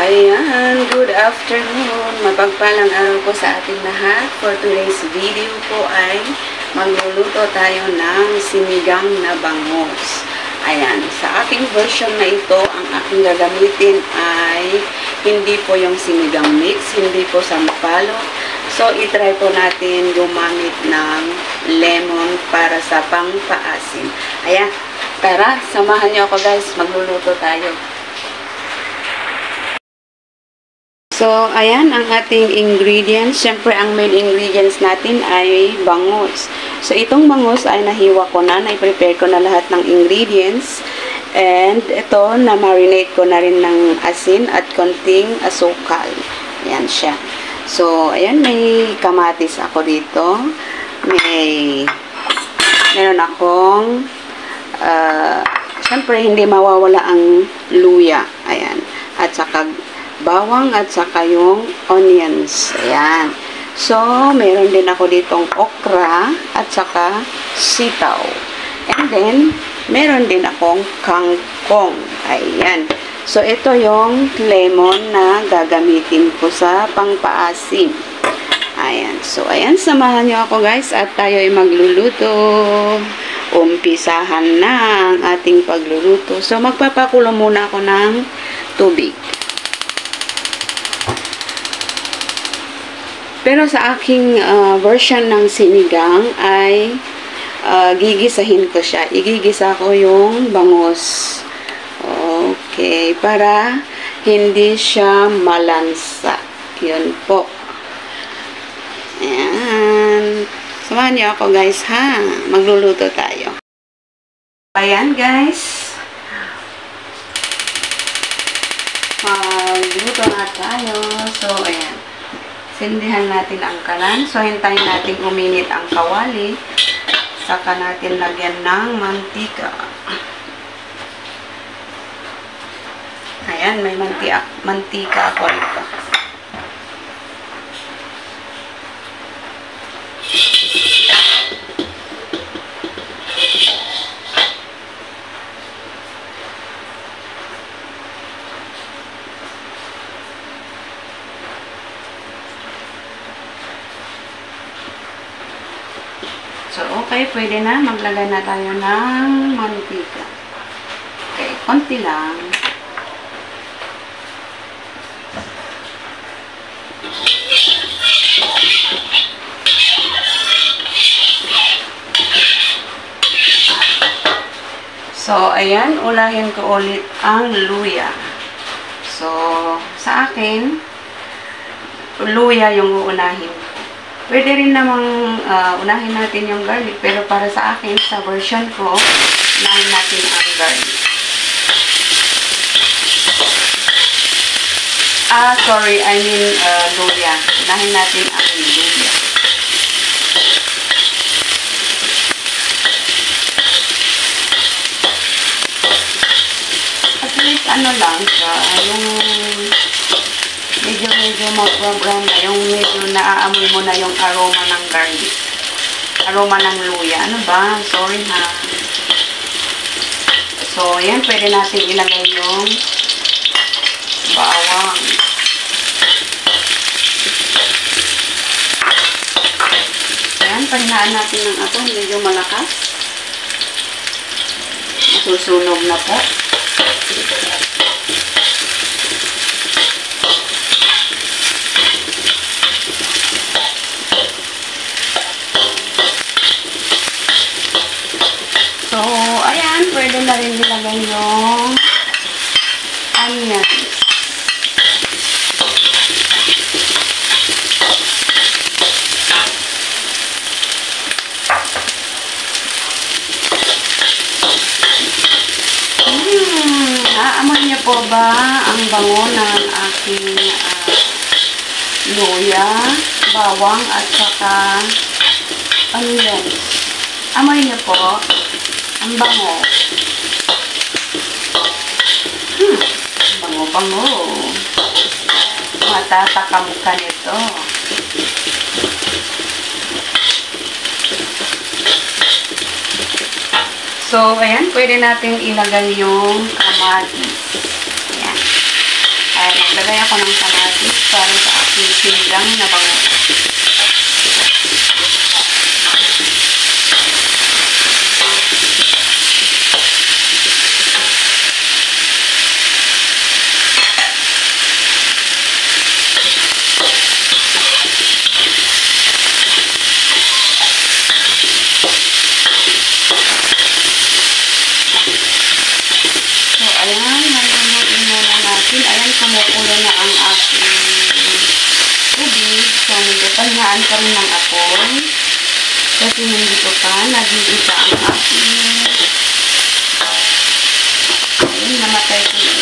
Ayan, good afternoon. Mapagpalang araw po sa ating lahat. For today's video po ay magluluto tayo ng sinigang na bangus. Ayan, sa aking version na ito, ang aking gagamitin ay hindi po yung sinigang mix, hindi po sampalok. So, itry po natin gumamit ng lemon para sa pangpaasim. Ayan, tara, samahan niyo ako guys, magluluto tayo. So, ayan ang ating ingredients. Siyempre, ang main ingredients natin ay bangus. So, itong bangus ay nahiwa ko na, na-prepare ko na lahat ng ingredients. And ito, na-marinate ko na rin ng asin at konting asukal. Ayan siya. So, ayan, may kamatis ako dito. Meron akong, siyempre, hindi mawawala ang luya. Ayan. At saka, bawang at saka yung onions. Ayan. So, meron din ako ditong okra at saka sitaw. And then, meron din akong kangkong. Ayan. So, ito yung lemon na gagamitin ko sa pangpaasim. Ayan. So, ayan. Samahan nyo ako guys at tayo ay magluluto. Umpisahan na ang ating pagluluto. So, magpapakulo muna ako ng tubig. Pero sa aking version ng sinigang ay gigisahin ko siya. Igigisa ko yung bangus. Okay. Para hindi siya malansa. Yun po. Ayan. Samahan niyo ako guys ha. Magluluto tayo. Ayan guys. Magluto na tayo. So ayan. Sindihan natin ang kalan. So, hintayin natin uminit ang kawali. Saka natin lagyan ng mantika. Ayan, may mantika ako rito. So, okay, pwede na. Maglagay na tayo ng mantika. Okay, konti lang. So, ayan, ulahin ko ulit ang luya. So, sa akin, luya yung uunahin. Pwede rin namang unahin natin yung garlic. Pero para sa akin, sa version ko, unahin natin ang garlic. Sorry. I mean, luya. Unahin natin ang luya. At least, ano lang siya, yung medyo mag-brown na, yung medyo naaamoy mo na yung aroma ng garlic. Aroma ng luya. Ano ba? Sorry ha. So, yan. Pwede natin ilagay yung bawang. Yan. Pahinaan natin ng ato. Medyo malakas. Masusunog na po. So, ayan, pwede na rin nilagay yung onions. Naamoy niyo po ba ang bango ng aking luya, bawang, at saka onions? Amoy niyo po ang bango. Bango-bango. Matatakam ka nito. So, ayan, pwede natin ilagay yung kamatis. Ayan. Kaya naglagay ako ng kamatis para sa aking sinigang na bangus. Ayan, kumukulo na ang aking tubig. So, magpapahingaan pa rin ng apoy. Kasi hindi ko pa nag-iisa ang aking. Ayan, namatay ko na.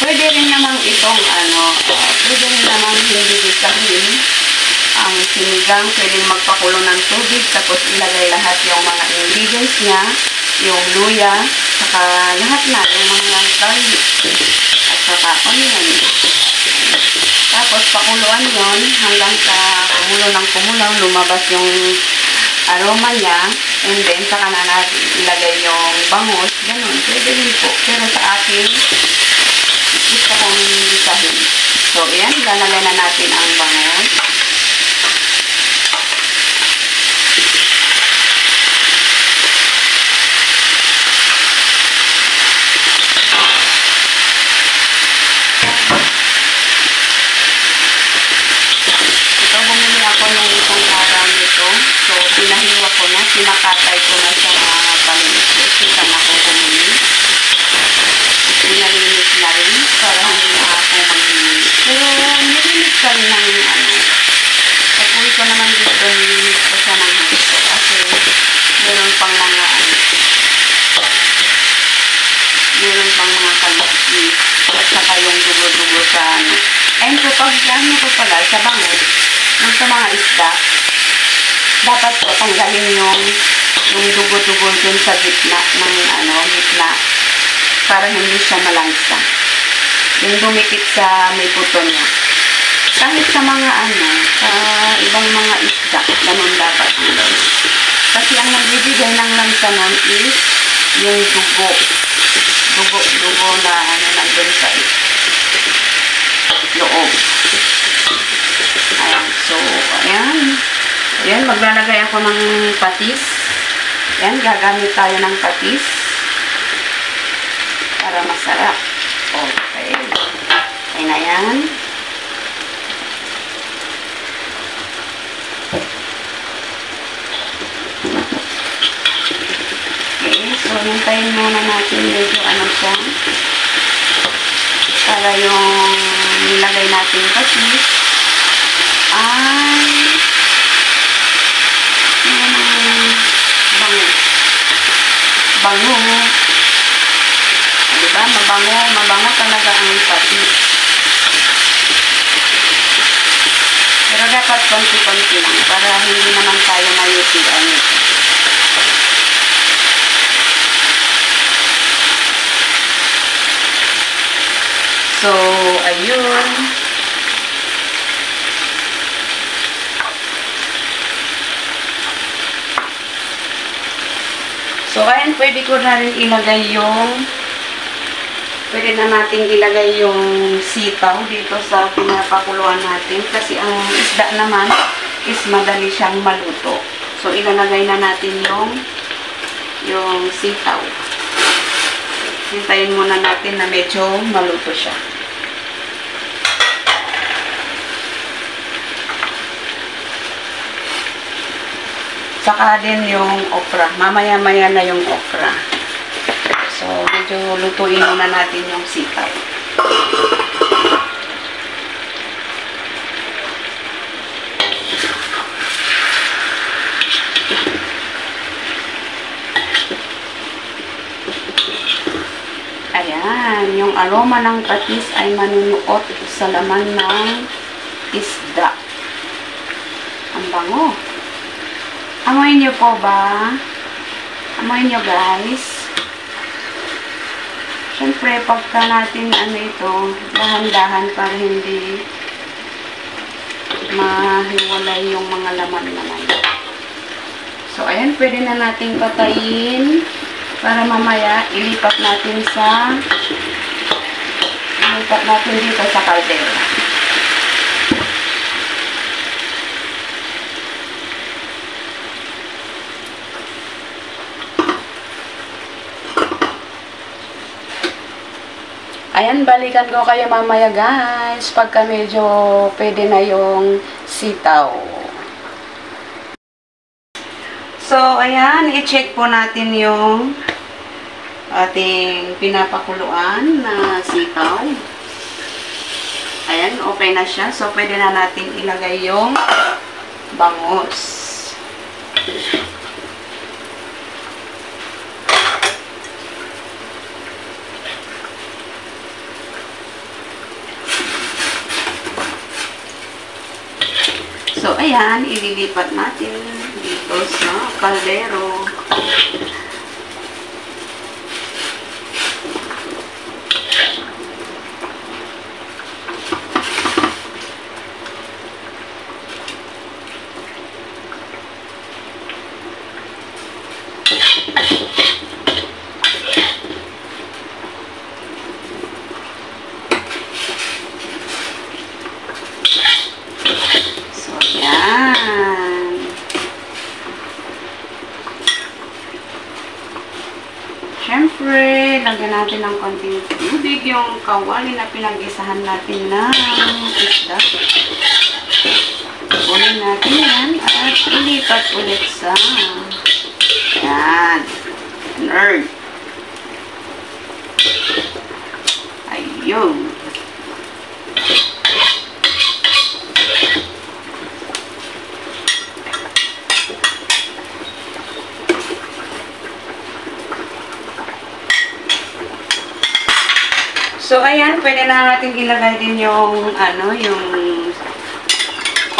Pwede rin namang itong pwede rin namang hindi bisahin ang sinigang. Pwede magpakulo ng tubig tapos ilagay lahat yung mga ingredients niya, yung luya, saka lahat na, yung mga garlic at saka onion. Tapos pakuluan yon hanggang sa kumulo ng kumulo, lumabas yung aroma niya, and then saka na natin ilagay yung bangus. Ganun, pwede rin po. Pero sa akin, gusto kong bisahin. So, ayan, lalagay na natin ang bangus. Ito, bumili ako ng isang araw nito. So, pinahiwa ko na, pinakatay ko na sa palimit. Kita na ko bumili. Pinalinis na rin para hindi na ako mag-linis. Pero nilinis ka rin ng pag-uwi ko naman dito, nilinis ko siya ng gusto kasi meron pang mga kalaki at saka yung dugo-dugo sa and kapag ko pala sa bangus yung sa mga isda, dapat po tanggalin yung dugo-dugo dun sa gitna ng gitna para hindi siya malangsa. Yung dumikit sa may buto niya. Kahit sa mga sa ibang mga isda, ganun dapat nila. Kasi ang nagbibigay ng lansa nun is yung dugo. Dugo na nandun sa loob. Ayan. So, ayan. Ayan, maglalagay ako ng patis. Ayan, gagamit tayo ng patis para masarap. Okay. Okay na yan. Okay. So, hintayin muna natin medyo siya. Para yung nilagay natin patis ay bango. Diba? Mabango talaga ang patis. Pero dapat konti-konti lang para hindi naman tayo mayutian nito. So, ayun. So, ayan, pwede ko na rin ilagay pwede na natin ilagay yung sitaw dito sa pinapakuluan natin. Kasi ang isda naman is madali siyang maluto. So, ilalagay na natin yung sitaw. Hintayin muna natin na medyo maluto siya. Saka din yung okra. Mamaya-maya na yung okra. So, medyo lutuin muna natin yung sitaw. Ayan, yung aroma ng patis ay manunuot sa laman ng isda. Ang bango. Amoy nyo po ba? Amoy nyo, guys. Siyempre, pagka natin ito, dahan-dahan para hindi mahiwalay yung mga laman-laman. So, ayan, pwede na natin patayin para mamaya ilipat natin dito sa kaldera. Ayan, balikan ko kayo mamaya guys, pagka medyo pwede na yung sitaw. So, ayan, i-check po natin yung ating pinapakuluan na sitaw. Ayan, okay na siya. So, pwede na natin ilagay yung bangus. So, ayan, ililipat natin dito sa kaldero. Siyempre, lagyan natin ng konting tubig yung kawali na pinag-isahan natin ng isda. Kunin natin yan at ilipat ulit sa yan. Nerd. Ayun. So, ayan, pwede na natin ilagay din yung, yung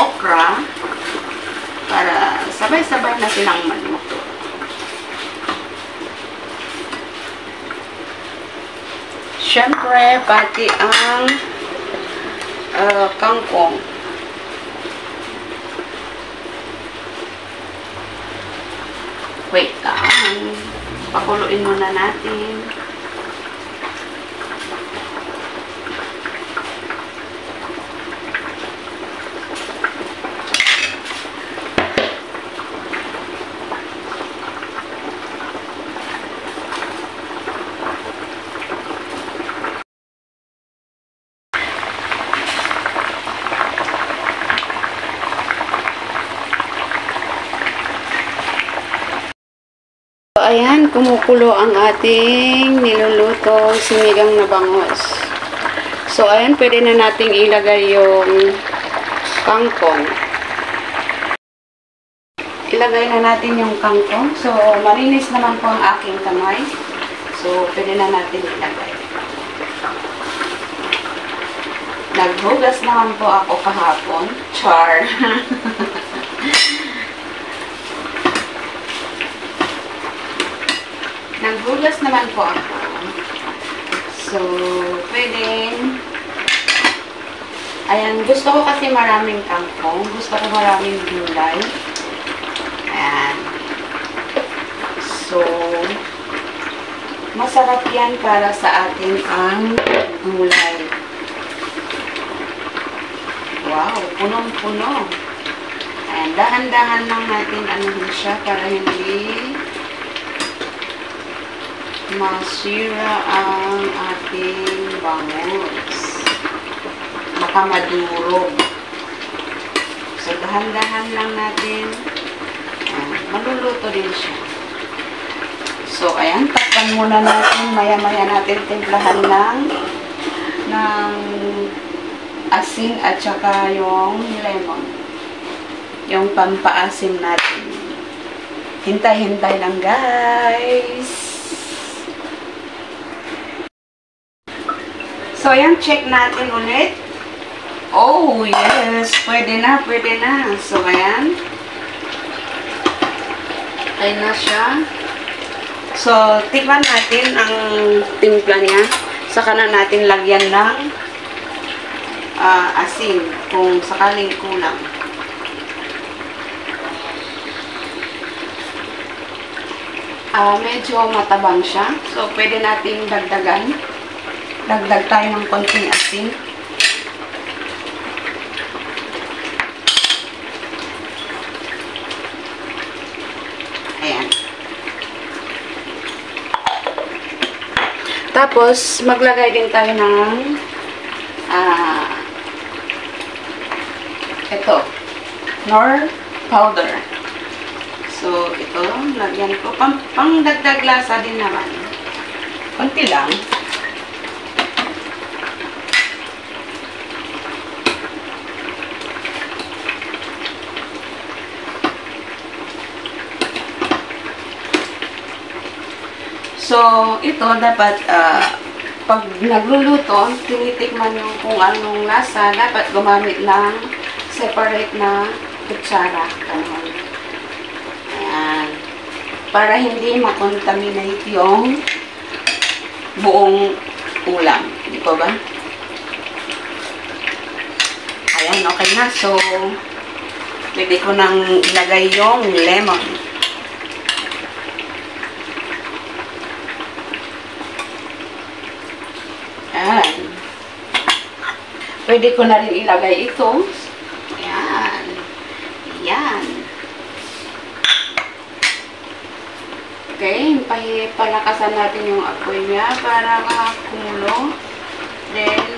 okra para sabay-sabay na silang maluto. Siyempre, pati ang kangkong. Wait lang. Pakuluin muna natin. Ayan, kumukulo ang ating nilulutong sinigang na bangus. So, ayan, pwede na nating ilagay yung kangkong. Ilagay na natin yung kangkong. So, malinis naman po ang aking kamay. So, pwede na natin ilagay. Naghugas naman po ako kahapon. Char! Naghugas naman po ako. So, pwedeng ayan, gusto ko kasi maraming kangkong. Gusto ko maraming gulay. Ayan. So, masarap yan para sa atin ang gulay. Wow, punong-puno. Ayan, dahan-dahan lang natin anuhin siya para hindi masira ang ating bangus. Baka madurog. So, dahan-dahan lang natin. Maluluto din siya. So, ayan. Takpan muna natin. Maya-maya natin timplahan ng asin at saka yung lemon. Yung pampaasim natin. Hintay-hintay lang, guys. So, ayan, check natin ulit. Oh, yes. Pwede na, pwede na. So, ayan. Okay na siya. So, tikman natin ang timpla niya. Saka na natin lagyan ng asin kung sakaling kulang. Medyo matabang siya. So, pwede natin dagdagan. Dagdag tayo ng konting asin. Ayan. Tapos, maglagay din tayo ng ito, nor powder. So, ito, lagyan ko. Pang dagdag lasa din naman. Konti lang. So, ito dapat, pag nagluluto, tinitikman nyo kung anong lasa, dapat gumamit ng separate na kutsara. Ganun. Ayan. Para hindi makontaminate yung buong ulam. Di ba ba? Ayan, okay na. So, pwede ko nang ilagay yung lemon. Ayan. Pwede ko na rin ilagay ito. Ayan. Ayan. Okay. Palakasan natin yung apoy niya para makakumulo. Then,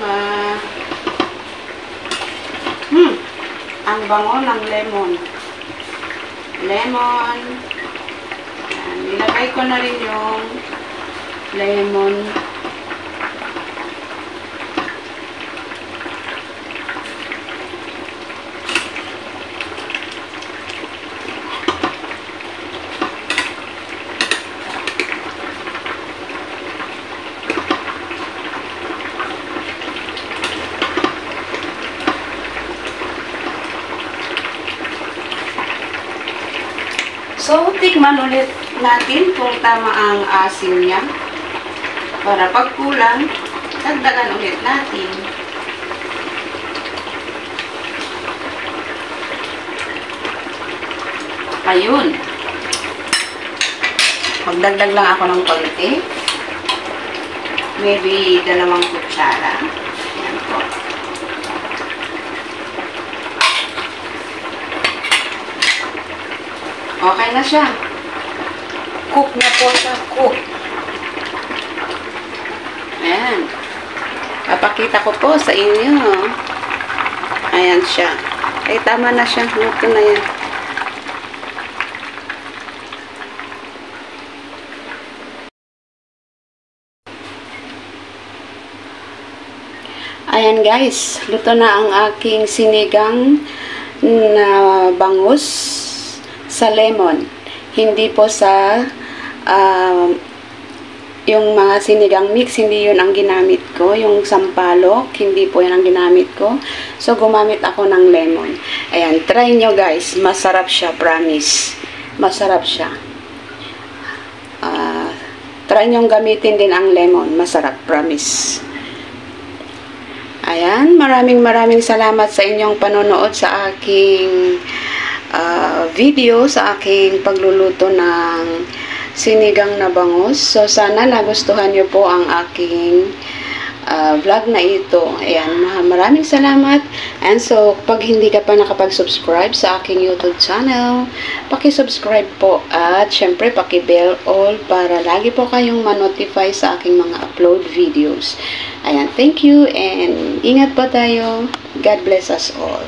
ang bango ng lemon. Lemon. Ayan. Nilagay ko na rin yung lemon. So, tikman ulit natin kung tama ang asin niya. Para pag kulang, dagdagan ulit natin. Ayun. Magdagdag lang ako ng konti. Maybe 2 kutsara. Ayan po. Okay na siya. Cook na po siya. Cook. Ayan. Papakita ko po sa inyo. Ayan siya. Ay, tama na siya. Luto na yan. Ayan guys. Luto na ang aking sinigang na bangus sa lemon. Hindi po sa yung mga sinigang mix, hindi yun ang ginamit ko. Yung sampalok, hindi po yun ang ginamit ko. So, gumamit ako ng lemon. Ayan, try nyo guys. Masarap siya, promise. Masarap siya. Try nyo gamitin din ang lemon. Masarap, promise. Ayan, maraming salamat sa inyong panonood sa aking video, sa aking pagluluto ng sinigang na bangus. So, sana nagustuhan nyo po ang aking vlog na ito. Ayan, maraming salamat. And so, pag hindi ka pa nakapag-subscribe sa aking YouTube channel, paki-subscribe po at syempre paki-bell all para lagi po kayong ma-notify sa aking mga upload videos. Ayan, thank you and ingat po tayo. God bless us all.